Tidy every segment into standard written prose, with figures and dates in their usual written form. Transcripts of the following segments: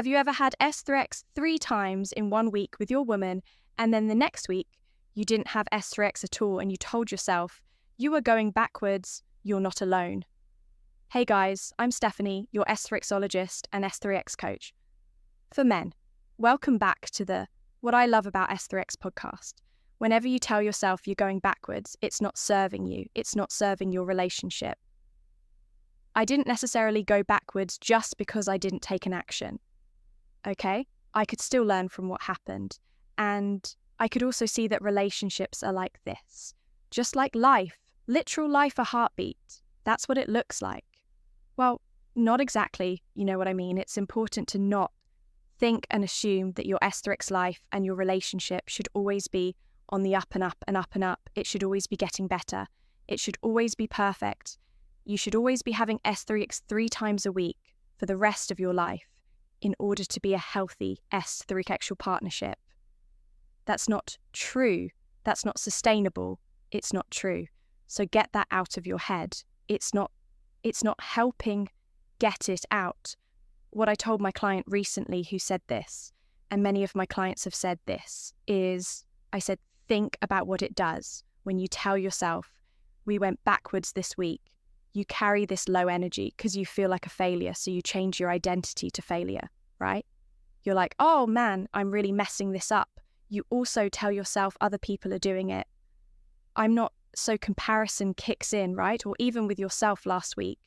Have you ever had S3X 3 times in 1 week with your woman, and then the next week you didn't have S3X at all and you told yourself, you are going backwards, you're not alone? Hey guys, I'm Stephanie, your S3Xologist and S3X coach. For men, welcome back to the What I Love About S3X podcast. Whenever you tell yourself you're going backwards, it's not serving you, it's not serving your relationship. I didn't necessarily go backwards just because I didn't take an action. Okay? I could still learn from what happened. And I could also see that relationships are like this. Just like life, literal life, a heartbeat. That's what it looks like. Well, not exactly, you know what I mean. It's important to not think and assume that your S3X life and your relationship should always be on the up and up and up and up. It should always be getting better. It should always be perfect. You should always be having S3X 3 times a week for the rest of your life in order to be a healthy S3Xual partnership. That's not true. That's not sustainable. It's not true. So get that out of your head. It's not helping get it out. What I told my client recently who said this, and many of my clients have said this, is I said, think about what it does when you tell yourself, we went backwards this week. You carry this low energy because you feel like a failure, so you change your identity to failure, right? You're like, oh man, I'm really messing this up. You also tell yourself other people are doing it. I'm not, so comparison kicks in, right? Or even with yourself last week,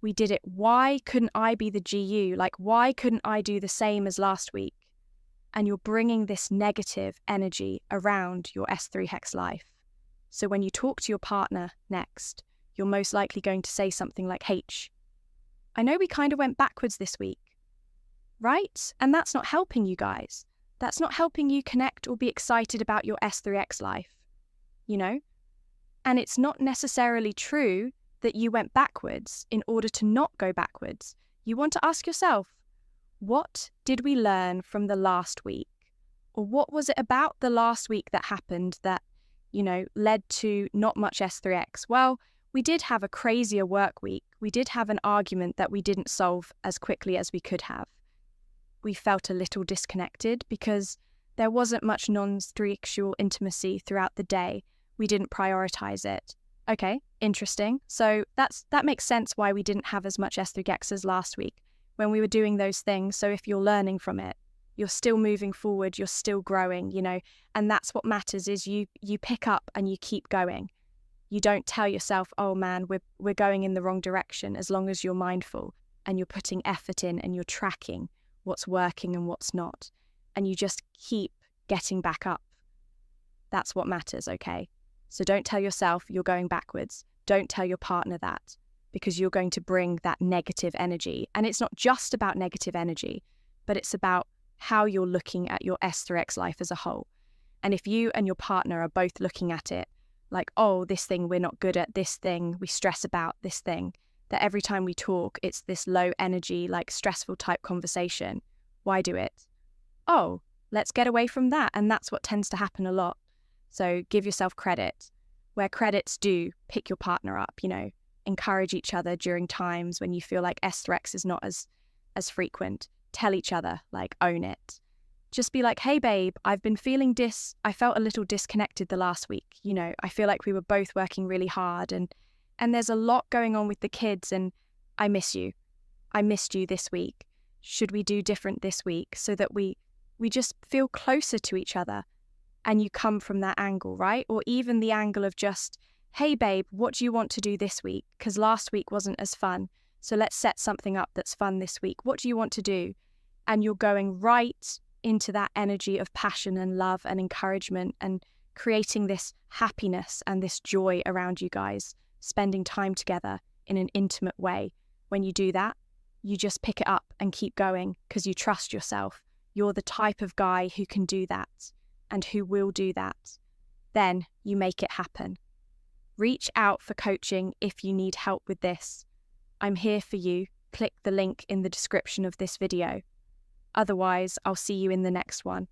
we did it. Why couldn't I be the GU? Like, why couldn't I do the same as last week? And you're bringing this negative energy around your S3X life. So when you talk to your partner next, you're most likely going to say something like, H, I know we kind of went backwards this week, right? And that's not helping you guys. That's not helping you connect or be excited about your S3X life, you know? And it's not necessarily true that you went backwards in order to not go backwards. You want to ask yourself, what did we learn from the last week? Or what was it about the last week that happened that, you know, led to not much S3X? Well, we did have a crazier work week. We did have an argument that we didn't solve as quickly as we could have. We felt a little disconnected because there wasn't much non-S3Xual intimacy throughout the day. We didn't prioritize it. Okay, interesting. So that makes sense why we didn't have as much S3X as last week when we were doing those things. So if you're learning from it, you're still moving forward, you're still growing, you know, and that's what matters is you pick up and you keep going. You don't tell yourself, oh man, we're going in the wrong direction, as long as you're mindful and you're putting effort in and you're tracking what's working and what's not. And you just keep getting back up. That's what matters, okay? So don't tell yourself you're going backwards. Don't tell your partner that, because you're going to bring that negative energy. And it's not just about negative energy, but it's about how you're looking at your S3X life as a whole. And if you and your partner are both looking at it like, oh, this thing, we're not good at this thing, we stress about this thing, that every time we talk, it's this low energy, like stressful type conversation. Why do it? Oh, let's get away from that. And that's what tends to happen a lot. So give yourself credit. Where credit's due, pick your partner up, you know, encourage each other during times when you feel like S3X is not as frequent. Tell each other, like, own it. Just be like, hey babe, I felt a little disconnected the last week. You know, I feel like we were both working really hard and there's a lot going on with the kids and I miss you. I missed you this week. Should we do different this week so that we just feel closer to each other? And you come from that angle, right? Or even the angle of just, hey babe, what do you want to do this week? Because last week wasn't as fun. So let's set something up that's fun this week. What do you want to do? And you're going right into that energy of passion and love and encouragement and creating this happiness and this joy around you guys, spending time together in an intimate way. When you do that, you just pick it up and keep going because you trust yourself. You're the type of guy who can do that and who will do that. Then you make it happen. Reach out for coaching if you need help with this. I'm here for you. Click the link in the description of this video. Otherwise, I'll see you in the next one.